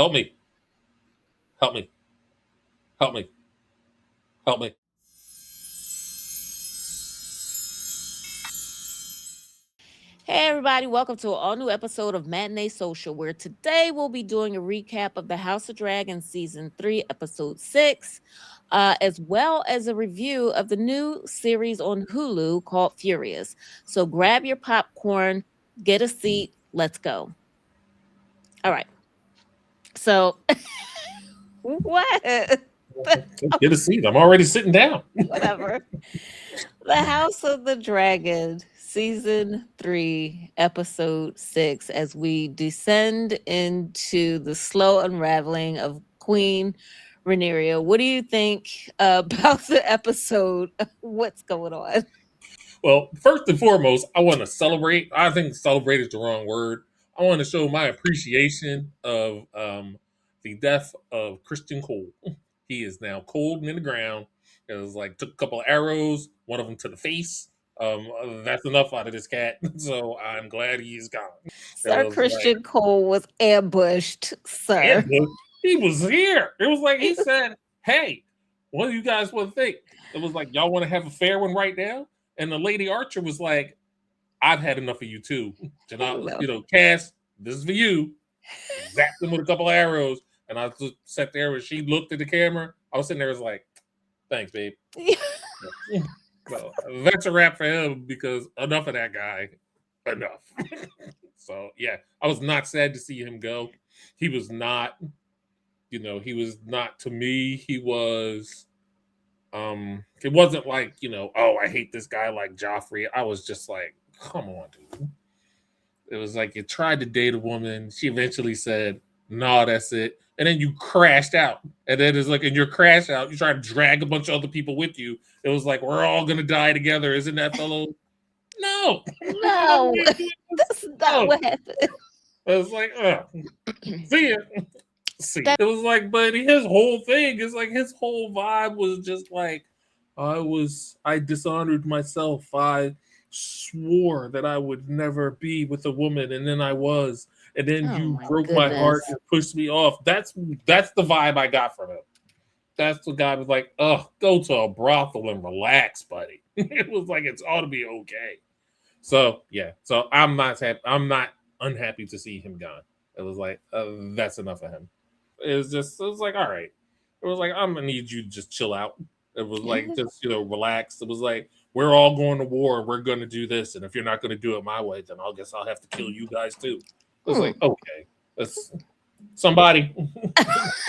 Help me. Help me. Help me. Help me. Hey, everybody, welcome to an all new episode of Matinee Social, where today we'll be doing a recap of the House of Dragons Season 3, Episode 6, as well as a review of the new series on Hulu called Furious. So grab your popcorn, get a seat, let's go. All right. So, what? Get a seat. I'm already sitting down. Whatever. The House of the Dragon, Season 3, Episode 6, as we descend into the slow unraveling of Queen Rhaenyra. What do you think about the episode? What's going on? Well, first and foremost, I want to celebrate. I think celebrate is the wrong word. I want to show my appreciation of the death of Christian Cole. He is now cold and in the ground. It was like took a couple of arrows, one of them to the face. That's enough out of this cat. So I'm glad he's gone. It Sir was like Christian Cole was ambushed, sir. he was here. It was like he said, "Hey, what do you guys want to think?" It was like y'all want to have a fair one right now. And the lady Archer was like, "I've had enough of you too." No. Cass, this is for you. Zapped him with a couple of arrows, and I just sat there and she looked at the camera. I was sitting there, was like, "Thanks, babe." So that's a wrap for him because enough of that guy. Enough. So yeah, I was not sad to see him go. He was not, he was not to me. He was it wasn't like, oh, I hate this guy like Joffrey. I was just like, come on, dude. It was like you tried to date a woman. She eventually said, no, that's it. And then you crashed out. And then it's like in your crash out, you try to drag a bunch of other people with you. It was like, we're all gonna die together. Isn't that fellow? No. No, that's not No. what happened. I was like, see ya. See. That It was like, but his whole thing is like his whole vibe was just like, I dishonored myself. I swore that I would never be with a woman, and then I was, and then oh you my broke my heart goodness. and pushed me off. That's the vibe I got from him. That's the guy was like, oh, go to a brothel and relax, buddy. It was like it's ought to be okay. So yeah, so I'm not happy. I'm not unhappy to see him gone. It was like that's enough of him. It was like all right. It was like I'm gonna need you to just chill out. It was like just relax. It was like we're all going to war. We're gonna do this, and if you're not gonna do it my way, then I guess I'll have to kill you guys too. It was Hmm. like okay, let's somebody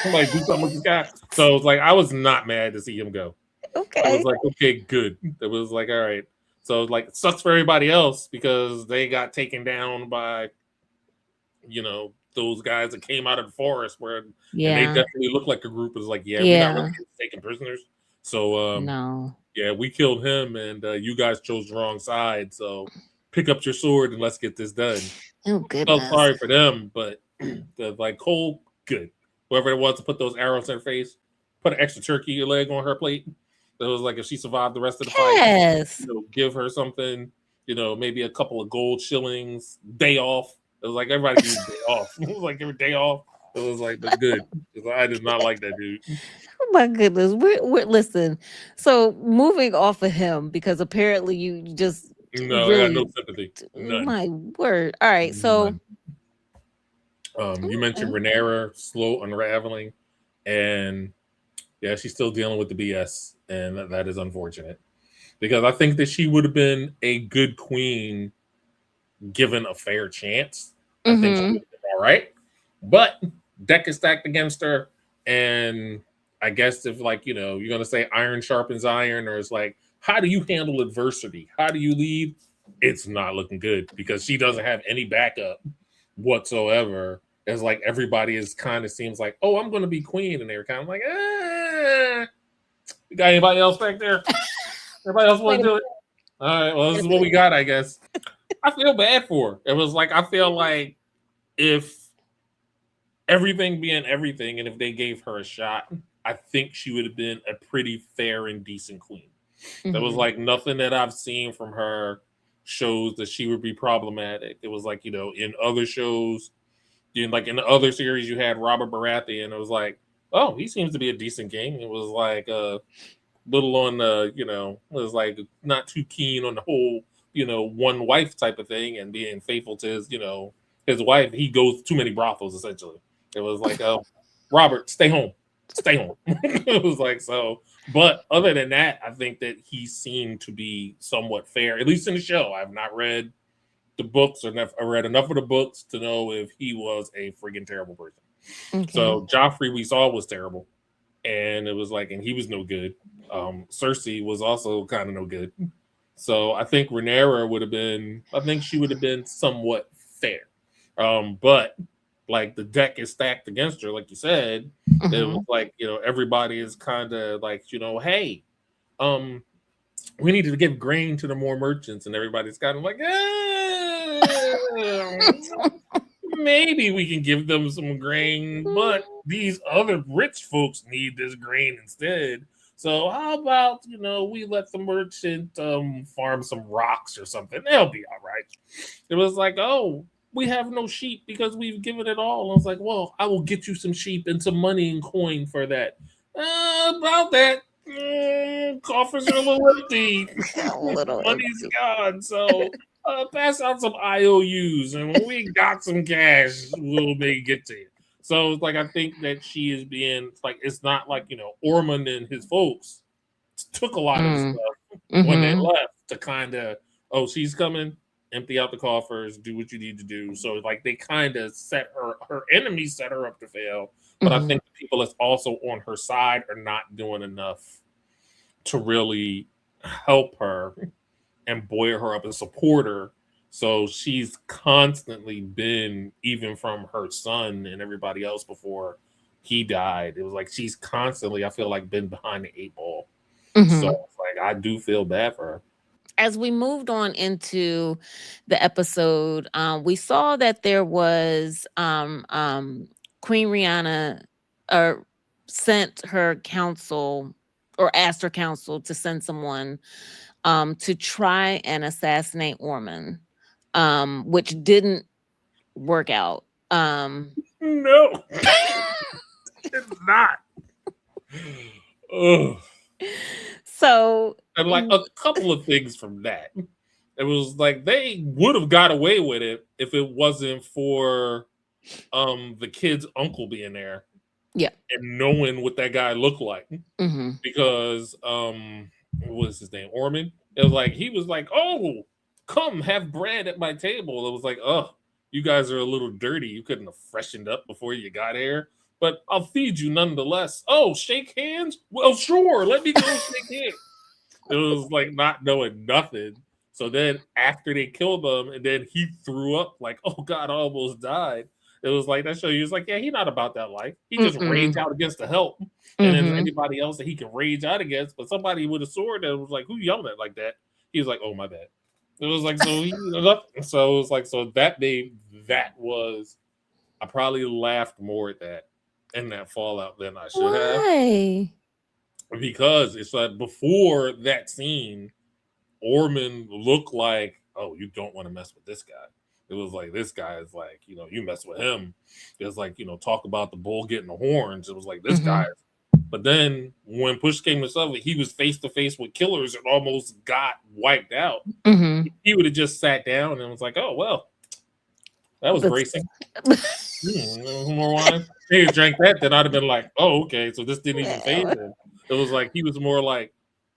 somebody do something with this guy. So it was like I was not mad to see him go. I was Okay. like okay, good. It was like all right. So like it sucks for everybody else because they got taken down by those guys that came out of the forest and they Yeah. definitely look like a group is like, yeah, we're not really Yeah. taking prisoners. So No. yeah, we killed him and you guys chose the wrong side. So pick up your sword and let's get this done. Oh Felt goodness. sorry for them, but the like Cole, good. Whoever it was to put those arrows in her face, put an extra turkey leg on her plate. That was like if she survived the rest of the fight, Yes. give her something, maybe a couple of gold shillings, day off. It was like everybody needs a day off. It was like every day off. It was like, but good. 'Cause I did not like that dude. Oh my goodness. We're listen. So moving off of him because apparently you just No, I got no really sympathy. None. my word. All right. So None. You mentioned okay. Renera, slow unraveling, and yeah, she's still dealing with the BS, and that is unfortunate because I think that she would have been a good queen given a fair chance. I think she would Mhm. have been all right, but deck is stacked against her, and I guess if like you're gonna say iron sharpens iron, or it's like how do you handle adversity? How do you lead? It's not looking good because she doesn't have any backup whatsoever. It's like everybody is kind of seems like, oh, I'm going to be queen, and they're kind of like, you got anybody else back there? Everybody else want Wait to a do it? All right, well, this is what we got, I guess. I feel bad for her. It was like I feel like if everything being everything, and if they gave her a shot, I think she would have been a pretty fair and decent queen. There was Mhm. like nothing that I've seen from her shows that she would be problematic. It was like in other shows like in the other series, you had Robert Baratheon, and it was like, oh, he seems to be a decent king. It was like little on the, was like not too keen on the whole, one wife type of thing and being faithful to his, his wife. He goes too many brothels essentially. It was like, oh, Robert, stay home, stay home. It was like so. But other than that, I think that he seemed to be somewhat fair, at least in the show. I've not read the books or I read enough of the books to know if he was a friggin' terrible person. Okay. So Joffrey we saw was terrible, and it was like, and he was no good. Cersei was also kind of no good. So I think Rhaenyra would have been. I think she would have been somewhat fair. But like the deck is stacked against her, like you said. It was like everybody is kind of like hey, we need to give grain to the more merchants, and everybody's kind of like, maybe we can give them some grain, but these other rich folks need this grain instead. So how about we let the merchant farm some rocks or something? They'll be all right. It was like, oh, we have no sheep because we've given it all. I was like, well, I will get you some sheep and some money and coin for that. About that, coffers are a little empty. Money's gone. So pass out some IOUs, and when we got some cash, we'll maybe get to you. So it's like I think that she is being like it's not like Ormond and his folks took a lot of the stuff when they left to kind of she's coming, empty out the coffers, do what you need to do. So like they kind of set her enemies set her up to fail. But I think the people that's also on her side are not doing enough to really help her and buoy her up and support her. So she's constantly been, even from her son and everybody else before he died, it was like she's constantly, I feel like, been behind the 8 ball. So it's like I do feel bad for her. As we moved on into the episode, we saw that there was Queen Rihanna sent her council or asked her council to send someone to try and assassinate Ormond, which didn't work out. No, it's not. Ugh. So, and like a couple of things from that. It was like they would have got away with it if it wasn't for the kid's uncle being there. Yeah. And knowing what that guy looked like. Because what was his name? Ormond? It was like he was like, oh, come have bread at my table. It was like, oh, you guys are a little dirty. You couldn't have freshened up before you got here. But I'll feed you nonetheless. Oh, shake hands? Well, sure. Let me go shake hands. It was like not knowing nothing. So then after they killed him, and then he threw up like, oh God, I almost died. It was like that show. He was like, yeah, he's not about that life. He just raged out against the help, and then anybody else that he can rage out against. But somebody with a sword that was like, who yelled at like that? He was like, oh my bad. It was like so. So it was like so that was. I probably laughed more at that in that fallout than I should have. Because it's like before that scene, Ormond looked like, oh, you don't want to mess with this guy. It was like this guy is like, you mess with him. It's like, talk about the bull getting the horns. It was like this guy. But then when push came to shove, he was face to face with killers and almost got wiped out. He would have just sat down and was like, oh well, that was bracing. More wine. He drank that, then I'd have been like, oh, okay, so this didn't even phase him. It was like he was more like,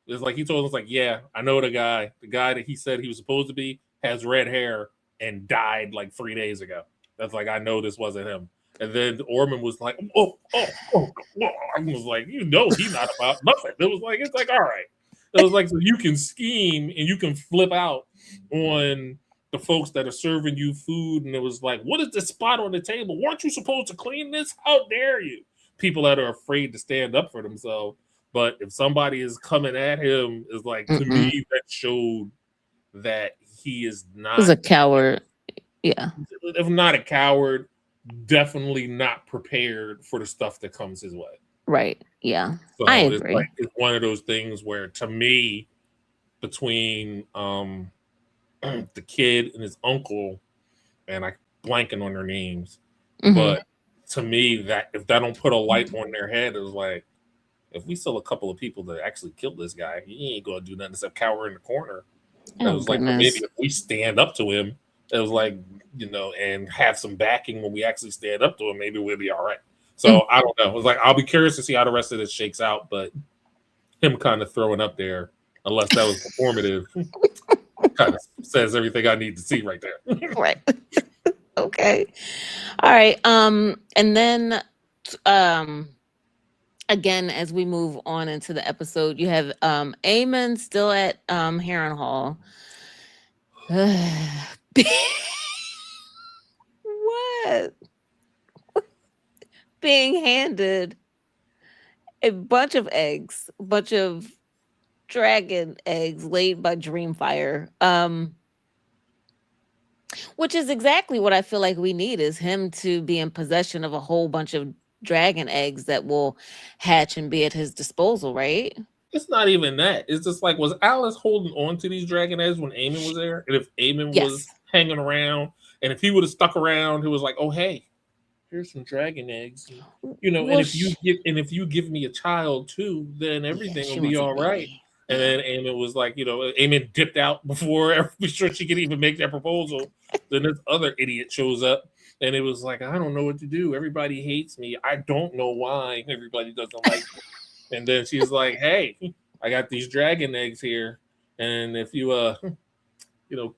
it's like he told us like, yeah, I know the guy that he said he was supposed to be has red hair and died like 3 days ago. That's like, I know this wasn't him. And then Ormond was like, oh. I was like, he's not about nothing. It was like, it's like, all right. It was like, so you can scheme and you can flip out on the folks that are serving you food. And it was like, what is this spot on the table? Weren't you supposed to clean this? How dare you? People that are afraid to stand up for themselves. But if somebody is coming at him, is like, to me, that showed that he is not. He's a coward. Yeah. If not a coward, definitely not prepared for the stuff that comes his way. Right. Yeah. So I agree. It's one of those things where, to me, between the kid and his uncle, and I'm blanking on their names, Mm-hmm. But to me, that if that don't put a light on their head, it was like, if we still a couple of people that actually killed this guy, he ain't gonna do nothing except cower in the corner. It Oh was like, but maybe goodness. if we stand up to him, it was like, and have some backing when we actually stand up to him, maybe we'll be all right. Mm. So I don't know. It was like, I'll be curious to see how the rest of this shakes out, but him kind of throwing up there, unless that was performative, kind of says everything I need to see right there. Right. Okay. All right. And then um again, as we move on into the episode, you have Eamon still at Heron Hall. What? Being handed a bunch of eggs, a bunch of dragon eggs laid by Dreamfire. Which is exactly what I feel like we need is him to be in possession of a whole bunch of dragon eggs that will hatch and be at his disposal, right? It's not even that. It's just like, was Alice holding on to these dragon eggs when Eamon was there? And if Eamon was Yes. hanging around, and if he would have stuck around, he was like, "Oh hey, here's some dragon eggs," and Well, if you give me a child too, then yeah, everything will she be wants a all right. baby. And Yeah. then Eamon was like, Eamon dipped out before before she could even make that proposal. Then this other idiot shows up, and it was like, I don't know what to do. Everybody hates me. I don't know why everybody doesn't like me. And then she's like, "Hey, I got these dragon eggs here, and if you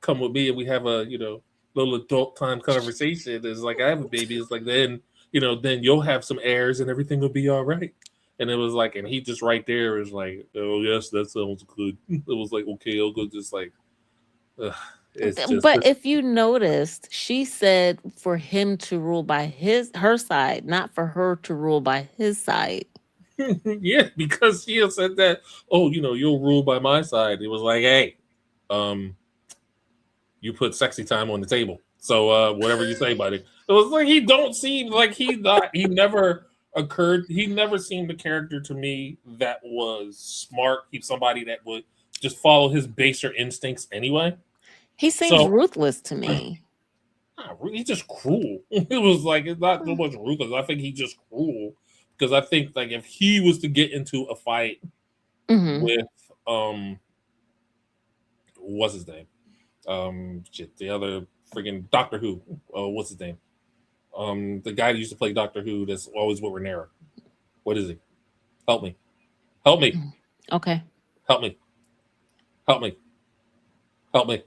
come with me and we have a little adult time conversation, it's like I have a baby. It's like then you'll have some heirs and everything will be all right." And it was like, and he just right there is like, "Oh yes, that sounds good." It was like, okay, I'll go. Just like, ugh, it's just But if you noticed, she said for him to rule by her side, not for her to rule by his side. yeah, because she had said that. Oh, you'll rule by my side. It was like, hey, um, you put sexy time on the table. So whatever you say, buddy. It was like he don't seem like he never occurred. He never seemed a character to me that was smart. He's somebody that would just follow his baser instincts anyway. He seems So ruthless to me. he's just cruel. It was like it's not so much ruthless. I think he's just cruel because I think like if he was to get into a fight Mm-hmm. with what's his name? The other freaking Doctor Who. What's his name? The guy that used to play Doctor Who that's always with Renera. What is he? Help me. Help me. Okay. Help me. Help me. Help me.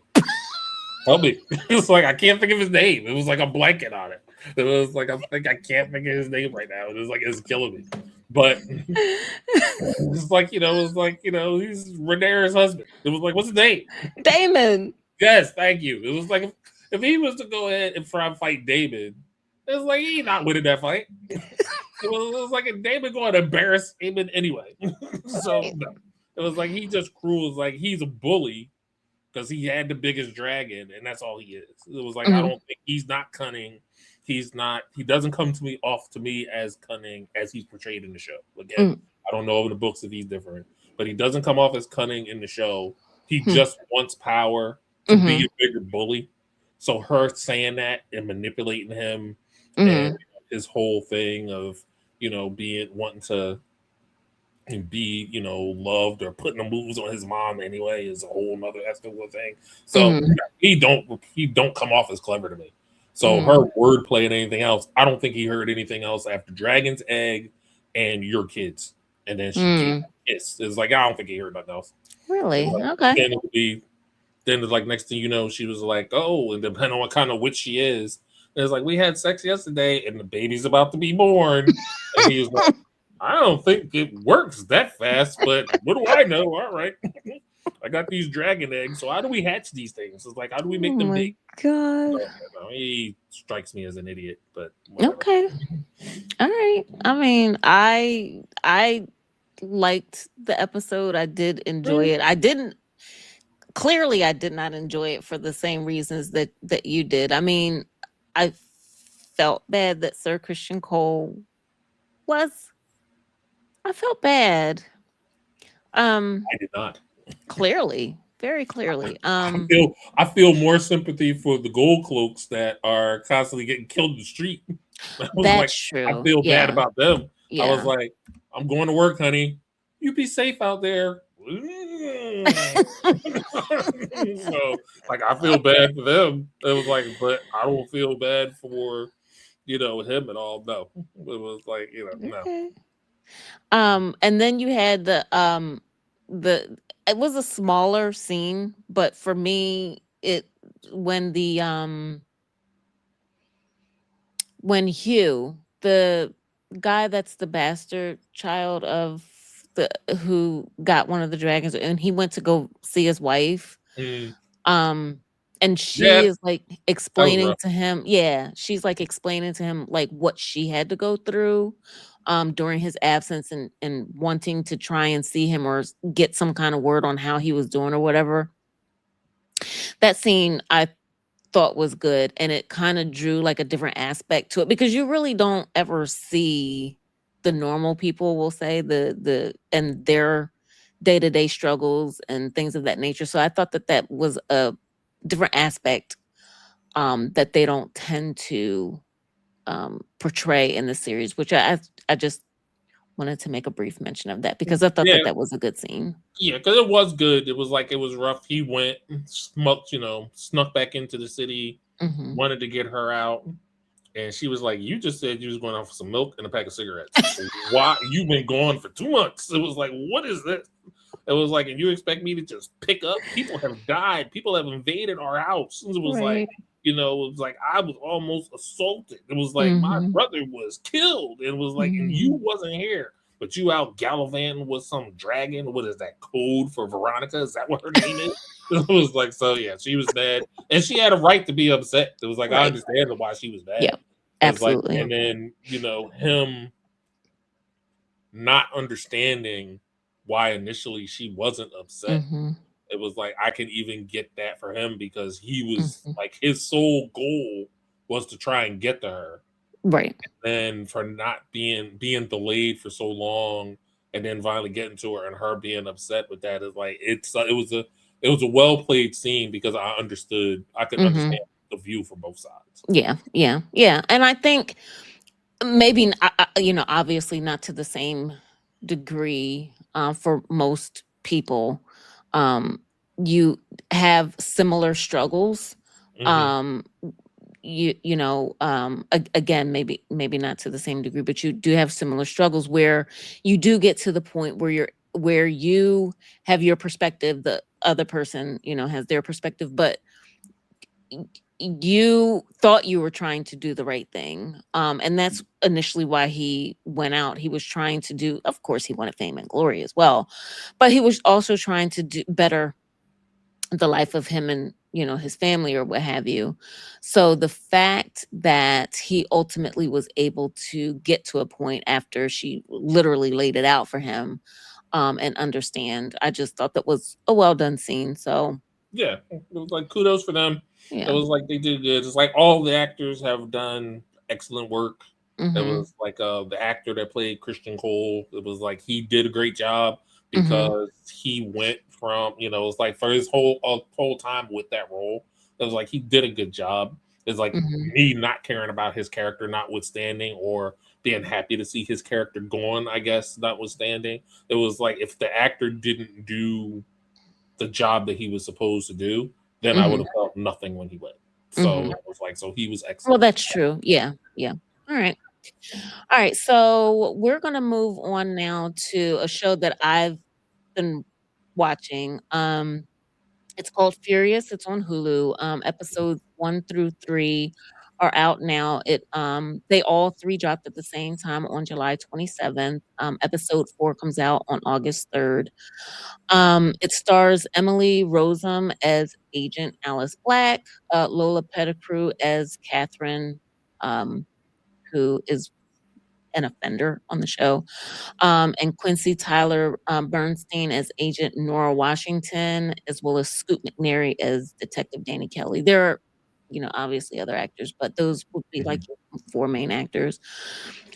Help me. It's like I can't think of his name. It was like a blanket on it. It was like I think I can't think of his name right now. It was like it's killing me. But it's like, he's Renera's husband. It was like, what's his name? Damon. Yes, thank you. It was like if he was to go ahead and try and fight David, it's like he not winning that fight. It was like David going to embarrass Eamon anyway. So Right. no. It was like he just cruel. It's like he's a bully because he had the biggest dragon, and that's all he is. It was like I Mm-hmm. don't think he's not cunning. He's not. He doesn't come to me as cunning as he's portrayed in the show. Again, I don't know in the books if he's different, but he doesn't come off as cunning in the show. He just wants power to be Mm-hmm. a bigger bully. So her saying that and manipulating him and Mm-hmm. his whole thing of being wanting to be loved or putting the moves on his mom anyway is a whole nother that's the one thing. So Mm-hmm. he don't come off as clever to me. So Mm-hmm. her wordplay and anything else, I don't think he heard anything else after Dragon's Egg and Your Kids, and then she gave Mm. him a kiss. It's like I don't think he heard nothing else. It was Really? like, Okay. then it would be then it's like next thing you know, she was like, oh, and depending on what kind of witch she is, it's like we had sex yesterday and the baby's about to be born. And he was like, I don't think it works that fast, but what do I know? All right. I got these dragon eggs. So how do we hatch these things? It's like how do we Oh make them my big? god. So, he strikes me as an idiot, but whatever. Okay. All right. I mean, I liked the episode. I did enjoy it. I didn't clearly I did not enjoy it for the same reasons that you did. I mean, I felt bad that Sir Christian Cole was I felt bad. Um I did not. clearly. very clearly. I feel more sympathy for the gold cloaks that are constantly getting killed in the street. I was like, That's I true. feel bad Yeah. about them. I was Yeah. like, I'm going to work, honey. You be safe out there. Mm. So, like, I feel bad for them. It was like, but I don't feel bad for, him at all. No, it was like, no. Okay. And then you had the it was a smaller scene, but for me it when the when Hugh, the guy that's the bastard child of the who got one of the dragons, and he went to go see his wife, Mm. um and she Yeah, is like that was explaining rough. to him, yeah, she's like explaining to him like what she had to go through during his absence, and wanting to try and see him or get some kind of word on how he was doing or whatever. That scene I thought was good, and it kind of drew like a different aspect to it, because you really don't ever see the normal people, will say, the and their day-to-day struggles and things of that nature. So I thought that that was a different aspect that they don't tend to portray in the series, which I just wanted to make a brief mention of that, because I thought that Yeah, that was a good scene. yeah, because it was good. It was like it was rough. He went, snuck back into the city, Hmm. wanted to get her out, and she was like, "You just said you was going out for some milk and a pack of cigarettes. So why you been gone for 2 months?" It was like, "What is this?" It was like, "And you expect me to just pick up? People have died. People have invaded our house." It was like, Right. it was like I was almost assaulted. It was like my Hmm. brother was killed. It was like, and you Hmm. wasn't here. But you out gallivanting with some dragon. What is that code for Veronica? Is that what her name is? It was like, so yeah, she was mad. And she had a right to be upset. It was like, I Right. understand why she was Yeah. mad. It was like, Absolutely. and then, him not understanding why initially she wasn't upset. Hmm. It was like, I can even get that for him because he was Hmm. like, his sole goal was to try and get to her. Right. And for not being delayed for so long and then finally getting to her and her being upset with that is like, it was a well played scene because I could Hmm. understand the view from both sides. Yeah. Yeah. Yeah. And I think maybe obviously not to the same degree for most people. Um, you have similar struggles. Hmm. Um, again, maybe not to the same degree, but you do have similar struggles where you do get to the point where you have your perspective, the other person has their perspective, but y- you thought you were trying to do the right thing, and that's initially why he went out. He was trying to do, of course he wanted fame and glory as well, but he was also trying to do better the life of him and his family or what have you. So the fact that he ultimately was able to get to a point after she literally laid it out for him, and understand, I just thought that was a well done scene. So Yeah, it was like kudos for them. It yeah. was like they did good. It's like all the actors have done excellent work. It Hmm. was like the actor that played Christian Cole. It was like he did a great job Hmm. because he went from it was like for his whole time with that role. It was like he did a good job. It's like Hmm. me not caring about his character, notwithstanding, or being happy to see his character gone. I guess notwithstanding, it was like if the actor didn't do the job that he was supposed to do, then I would Hmm. have felt nothing when he went. So Hmm. it was like, so he was Well, excellent. that's true. Yeah. Yeah. All right. All right. So we're gonna move on now to a show that I've been watching. It's called Furious. It's on Hulu. Episodes 1 through 3 are out now. They all three dropped at the same time on July 27th. Episode 4 comes out on August 3rd. It stars Emily Rossum as Agent Alice Black, Lola Pettigrew as Catherine, um, who is an offender on the show, and Quincy Tyler Bernstein as Agent Nora Washington, as well as Scoot McNairy as Detective Danny Kelly. There are, obviously other actors, but those would be like Mhm. your four main actors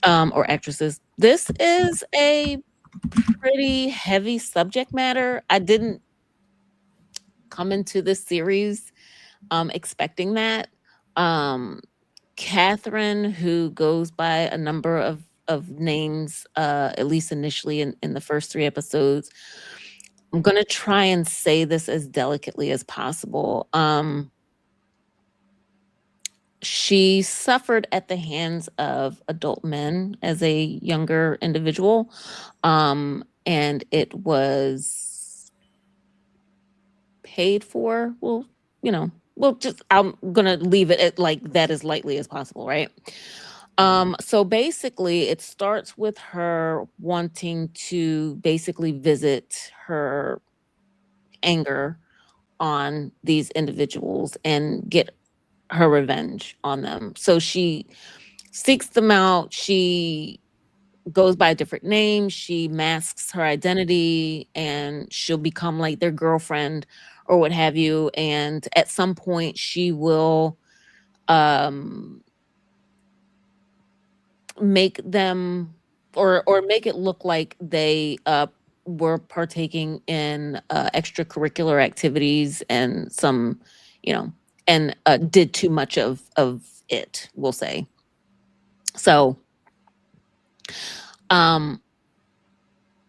or actresses. This is a pretty heavy subject matter. I didn't come into this series expecting that. Um, Catherine, who goes by a number of names, at least initially in the first 3 episodes. I'm gonna try and say this as delicately as possible. She suffered at the hands of adult men as a younger individual, and it was paid for. Well, just I'm gonna leave it at like that as lightly as possible, right? So basically it starts with her wanting to basically visit her anger on these individuals and get her revenge on them. So she seeks them out. She goes by a different name. She masks her identity and she'll become like their girlfriend or what have you. And at some point, she will um, make them or make it look like they were partaking in extracurricular activities and some, you know, and did too much of it. We'll say so. Um,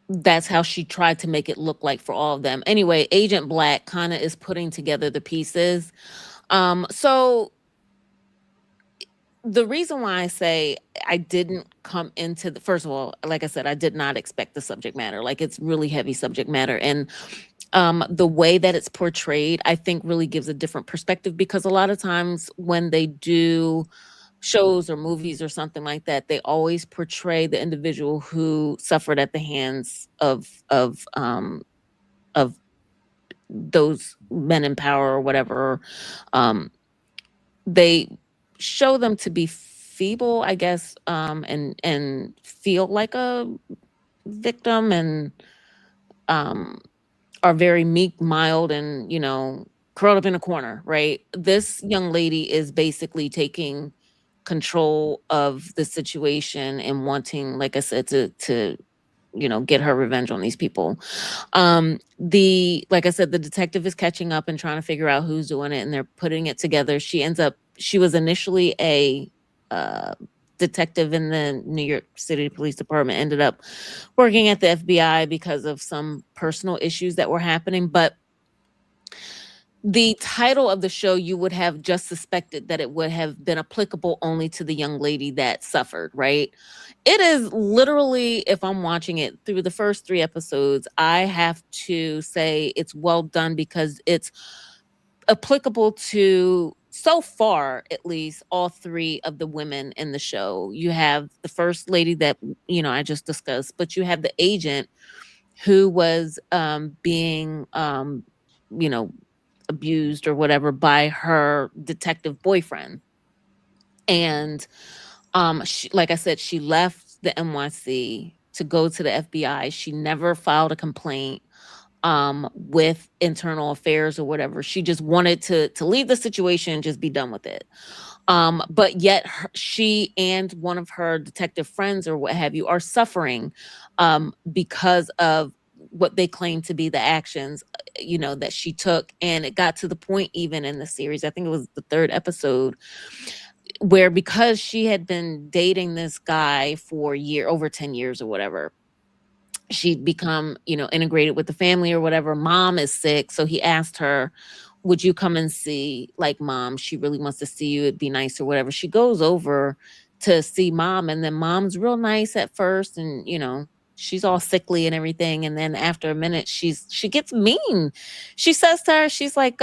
that's how she tried to make it look like for all of them. Anyway, Agent Black kind of is putting together the pieces. So the reason why I say I didn't come into the first of all, like I said, I did not expect the subject matter. Like it's really heavy subject matter. And the way that it's portrayed, I think really gives a different perspective because a lot of times when they do shows or movies or something like that, they always portray the individual who suffered at the hands of those men in power or whatever. Um, they show them to be feeble, I guess, and feel like a victim and um are very meek, mild, and curled up in a corner, right? This young lady is basically taking control of the situation and wanting, like I said, to get her revenge on these people. The like I said, the detective is catching up and trying to figure out who's doing it, and they're putting it together. She was initially a uh, detective in the New York City Police Department, ended up working at the FBI because of some personal issues that were happening. But the title of the show, you would have just suspected that it would have been applicable only to the young lady that suffered, right? It is literally, if I'm watching it through the first 3 episodes, I have to say it's well done because it's applicable to, so far at least, all three of the women in the show. You have the first lady that I just discussed, but you have the agent who was being you know abused or whatever by her detective boyfriend. And like I said, she left the NYC to go to the FBI. She never filed a complaint with internal affairs or whatever. She just wanted to leave the situation and just be done with it. But yet she and one of her detective friends or what have you are suffering because of what they claim to be the actions that she took. And it got to the point, even in the series, I think it was the 3rd episode, where because she had been dating this guy for over 10 years or whatever, she'd become integrated with the family or whatever. Mom is sick, so he asked her, would you come and see, like, mom? She really wants to see you, it'd be nice or whatever. She goes over to see mom, and then mom's real nice at first, and she's all sickly and everything. And then after a minute, she gets mean. She says to her, she's like,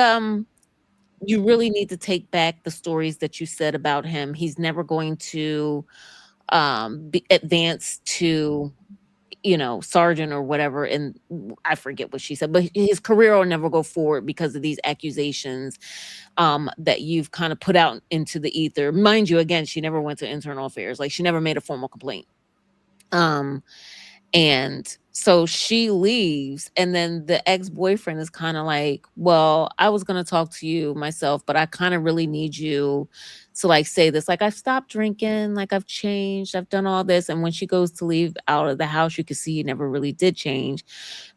you really need to take back the stories that you said about him. He's never going to advance to sergeant or whatever. And I forget what she said, but his career will never go forward because of these accusations that you've kind of put out into the ether. Mind you, again, she never went to internal affairs. Like, she never made a formal complaint. And so she leaves, and then the ex-boyfriend is kind of like, well, I was going to talk to you myself, but I kind of really need you to, like, say this. Like, I've stopped drinking, like, I've changed, I've done all this. And when she goes to leave out of the house, you can see he never really did change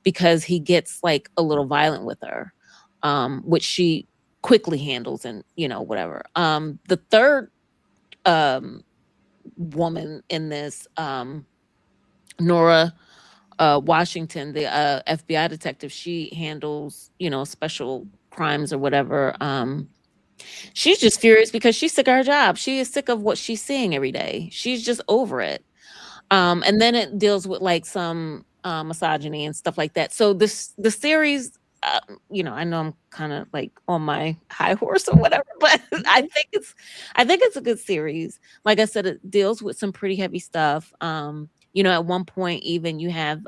because he gets, like, a little violent with her. which she quickly handles and whatever. The third um woman in this, Nora Washington, the FBI detective, she handles special crimes or whatever. She's just furious because she's sick of her job. She is sick of what she's seeing every day. She's just over it. And then it deals with like some misogyny and stuff like that. So the series, I know I'm kind of like on my high horse or whatever, but I think it's a good series. Like I said, it deals with some pretty heavy stuff. At one point even you have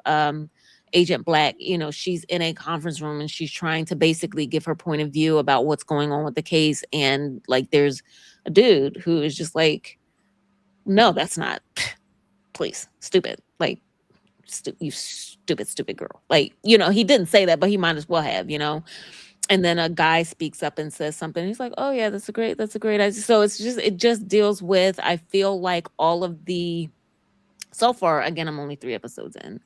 Agent Black, she's in a conference room and she's trying to basically give her point of view about what's going on with the case. And like there's a dude who is just like, no, that's not, please, stupid. Like, you stupid girl. Like, he didn't say that, but he might as well have, And then a guy speaks up and says something. He's like, "Oh yeah, that's a great idea." So it just deals with. I feel like all of the so far. Again, I'm only 3 episodes in,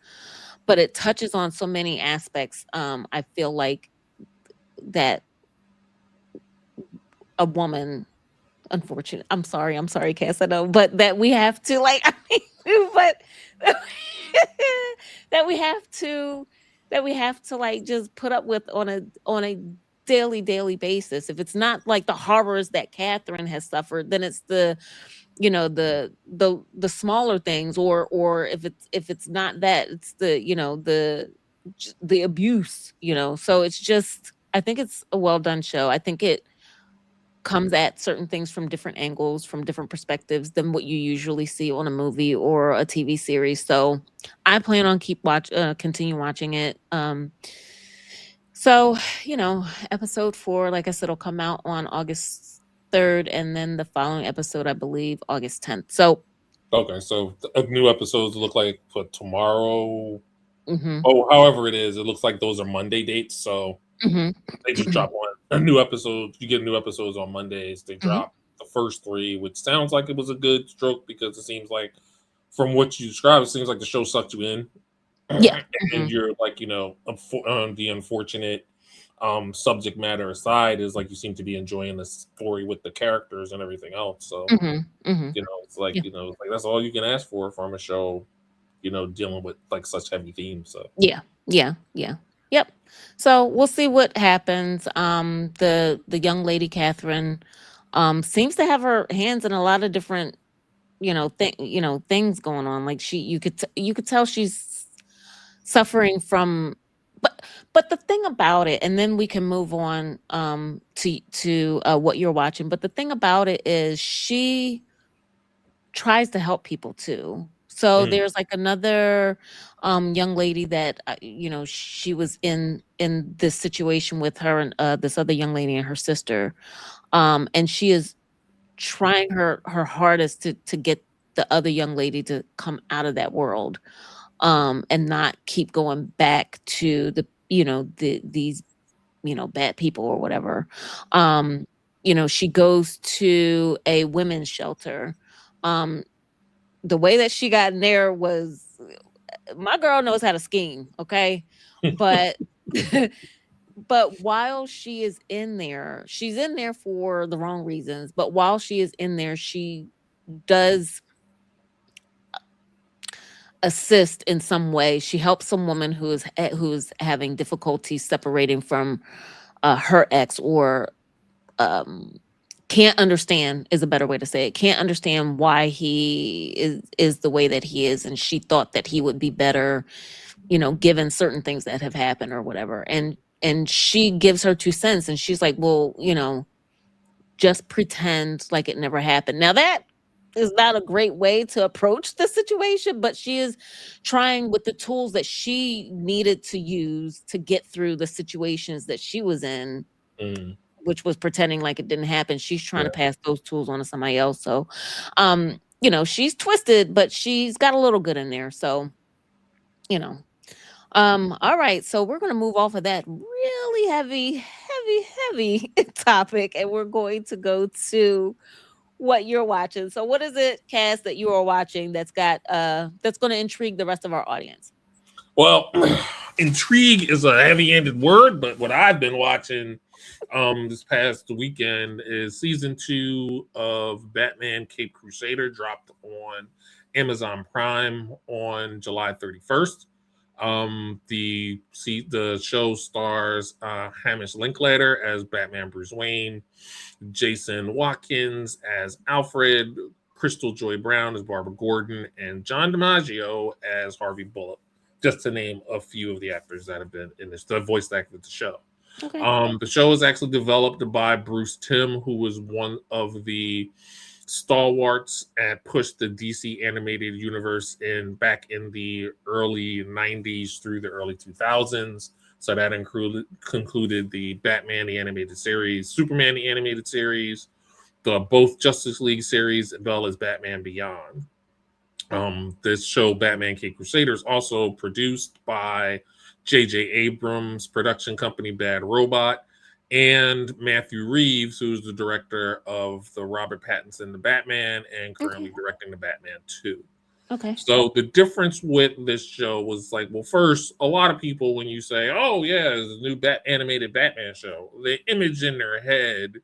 but it touches on so many aspects. I feel like that a woman, unfortunate. I'm sorry, Cass. I know, but that we have to like. I mean, but that we have to like just put up with on a daily basis. If it's not like the horrors that Catherine has suffered, then it's the smaller things, or if it's not that, it's the abuse. So it's just, I think it's a well done show. I think it comes at certain things from different angles, from different perspectives than what you usually see on a movie or a TV series. So I plan on continue watching it. So episode 4, like I said, will come out on August 3rd, and then the following episode, I believe, August 10th. So Okay, so new episodes look like for tomorrow. mhm, Oh, however it is, it looks like those are Monday dates. So mhm, they just drop one a new episode. You get new episodes on Mondays. They mhm. drop the first 3, which sounds like it was a good stroke because it seems like, from what you described, it seems like the show sucked you in, Yeah. and Mhm, you're like, the unfortunate subject matter aside, is like you seem to be enjoying the story with the characters and everything else. So mhm, mhm. it's like, Yeah. it's like that's all you can ask for from a show, dealing with like such heavy themes. So Yeah. Yeah. Yeah. Yep. So we'll see what happens. The young lady Catherine seems to have her hands in a lot of different things going on. Like you could tell she's suffering from, but the thing about it, and then we can move on to what you're watching. But the thing about it is she tries to help people too. So mm, there's like another young lady that she was in this situation with her and this other young lady and her sister, and she is trying her hardest to get the other young lady to come out of that world, and not keep going back to these bad people or whatever. um she goes to a women's shelter. um the way that she got in there was, my girl knows how to scheme, okay? But but while she is in there, she's in there for the wrong reasons. But while she is in there, she does assist in some way. She helps some woman who's having difficulty separating from her ex, or um can't understand, is a better way to say it. Can't understand why he is the way that he is, and she thought that he would be better, given certain things that have happened or whatever. And she gives her 2 cents, and she's like, well, just pretend like it never happened. Now that is not a great way to approach the situation, but she is trying with the tools that she needed to use to get through the situations that she was in, mm, which was pretending like it didn't happen. She's trying to yeah. pass those tools on to somebody else. So, she's twisted, but she's got a little good in there. So, you know. All right, so we're gonna move off of that really heavy topic, and we're going to go to what you're watching. So what is it, Cass, that you are watching that's gonna intrigue the rest of our audience? Well, intrigue is a heavy-handed word, but what I've been watching this past weekend is season 2 of Batman Cape Crusader dropped on Amazon Prime on July 31st. The show stars Hamish Linklater as Batman Bruce Wayne, Jason Watkins as Alfred, Crystal Joy Brown as Barbara Gordon, and John DiMaggio as Harvey Bullock, just to name a few of the actors that have been in this, the voice actor of the show. Okay. The show is actually developed by Bruce Timm, who was one of the stalwarts and pushed the DC animated universe back in the early 90s through the early 2000s. So that concluded the Batman the animated series, Superman the animated series, the both Justice League series, as well as Batman Beyond. This show, Batman Cape Crusader, is also produced by J.J. Abrams' production company, Bad Robot, and Matthew Reeves, who's the director of the Robert Pattinson The Batman and currently directing The Batman 2. Okay. So the difference with this show was like, well, first, a lot of people, when you say, oh, yeah, it's a new animated Batman show, the image in their head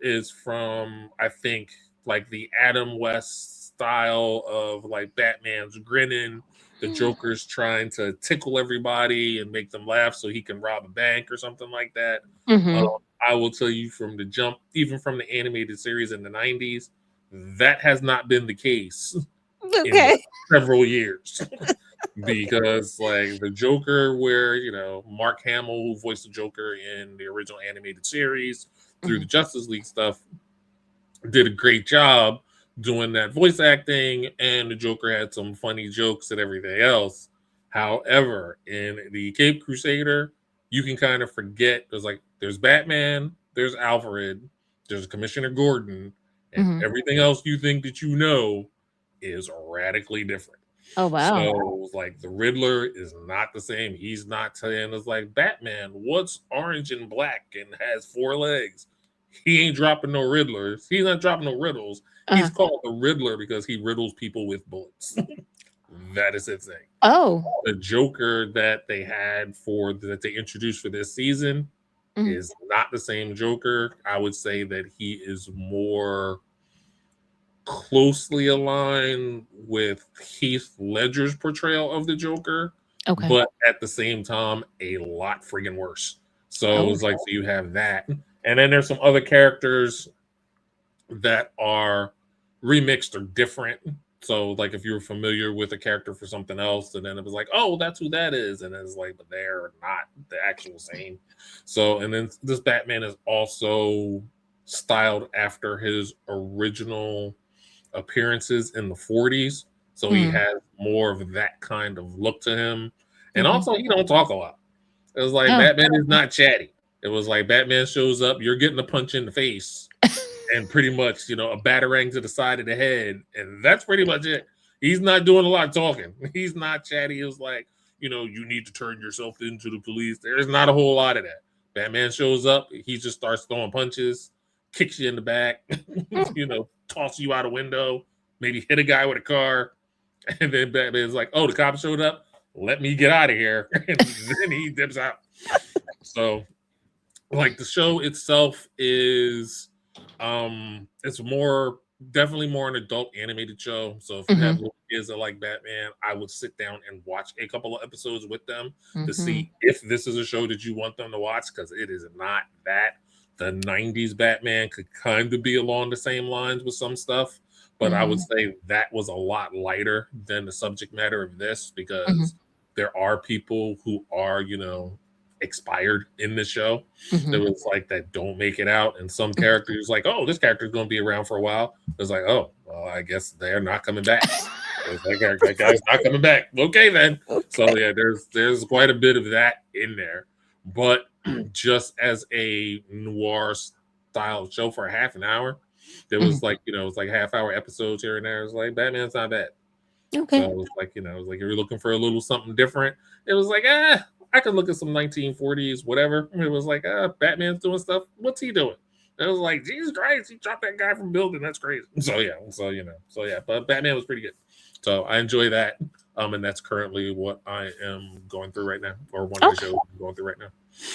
is from, I think, like the Adam West style of like Batman's grinning, the Joker's trying to tickle everybody and make them laugh so he can rob a bank or something like that. I will tell you from the jump, even from the animated series in the 90s, that has not been the case in several years. Because like the Joker, where Mark Hamill, who voiced the Joker in the original animated series through the Justice League stuff, did a great job doing that voice acting, and the Joker had some funny jokes and everything else. However, in the Cape Crusader, you can kind of forget there's Batman, there's Alfred, there's Commissioner Gordon, and everything else you think that you know is radically different. Oh, wow. So like the Riddler is not the same. He's not saying it's like Batman, what's orange and black and has 4 legs. He ain't dropping no Riddlers. He's not dropping no riddles. He's called the Riddler because he riddles people with bullets. That is his thing. Oh. The Joker that they introduced for this season is not the same Joker. I would say that he is more closely aligned with Heath Ledger's portrayal of the Joker, but at the same time, a lot friggin' worse. So it's like, so you have that. And then there's some other characters that are remixed or different. So like if you're familiar with a character for something else, and then it was like, oh, that's who that is. And it's like, but they're not the actual same. So, and then this Batman is also styled after his original appearances in the 40s. So he has more of that kind of look to him. And also he don't talk a lot. It was like Batman is not chatty. It was like Batman shows up, you're getting a punch in the face and pretty much, a batarang to the side of the head. And that's pretty much it. He's not doing a lot of talking. He's not chatty. It was like, you need to turn yourself into the police. There's not a whole lot of that. Batman shows up, he just starts throwing punches, kicks you in the back, toss you out a window, maybe hit a guy with a car. And then Batman's like, oh, the cop showed up. Let me get out of here. And then he dips out. So like the show itself is it's definitely more an adult animated show. So if you have little kids that like Batman, I would sit down and watch a couple of episodes with them to see if this is a show that you want them to watch, because it is not that. The 90s Batman could kind of be along the same lines with some stuff, but I would say that was a lot lighter than the subject matter of this, because there are people who are, expired in the show. There was like that don't make it out, and some characters like, oh, this character is going to be around for a while. It's like, oh, well, I guess they're not coming back. That guy's not coming back. Okay, then. So yeah, there's quite a bit of that in there, but just as a noir style show for a half an hour, there was like, it's like half-hour episodes here and there. It's like Batman's not bad. Okay. So it was like, it was like if you're looking for a little something different, it was like, I could look at some 1940s, whatever. It was like, Batman's doing stuff. What's he doing? And it was like, Jesus Christ, he dropped that guy from building. That's crazy. So yeah. But Batman was pretty good. So I enjoy that. And that's currently what I am going through right now, or one of the shows I'm going through right now.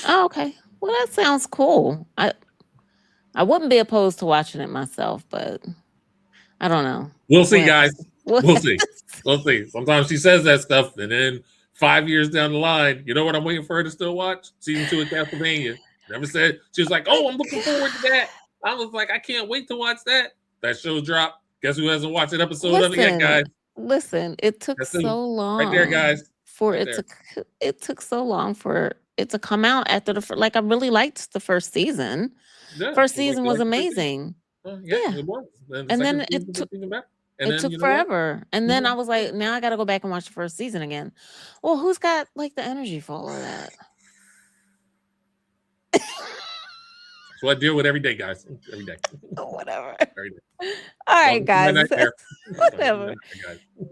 Oh, okay. Well, that sounds cool. I wouldn't be opposed to watching it myself, but I don't know. We'll see, What? guys. What? We'll see. We'll see. Sometimes she says that stuff, and then 5 years down the line, you know what I'm waiting for her to still watch? Season 2 of Castlevania. Never said. She was like, "Oh, I'm looking forward to that." I was like, "I can't wait to watch that." That show dropped. Guess who hasn't watched an episode of it yet, guys? Listen, it took That's so right there, long guys. for Right it there. to it took so long for it to come out after like I really liked the first season. Yeah, First you season was like the first season? amazing. Yeah, Yeah. it was. And the And second then season was even better. And it then took you know what? forever. And then I was like, now I gotta go back and watch the first season again. Well, who's got like the energy for all of that? So I deal with every day, guys. Every day. Whatever. Every day. All right, Welcome to my guys. nightmare. Whatever.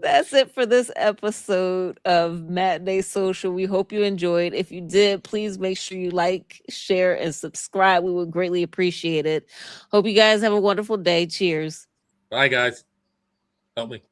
That's it for this episode of Matinee Social. We hope you enjoyed. If you did, please make sure you like, share, and subscribe. We would greatly appreciate it. Hope you guys have a wonderful day. Cheers. Bye, guys. Help me.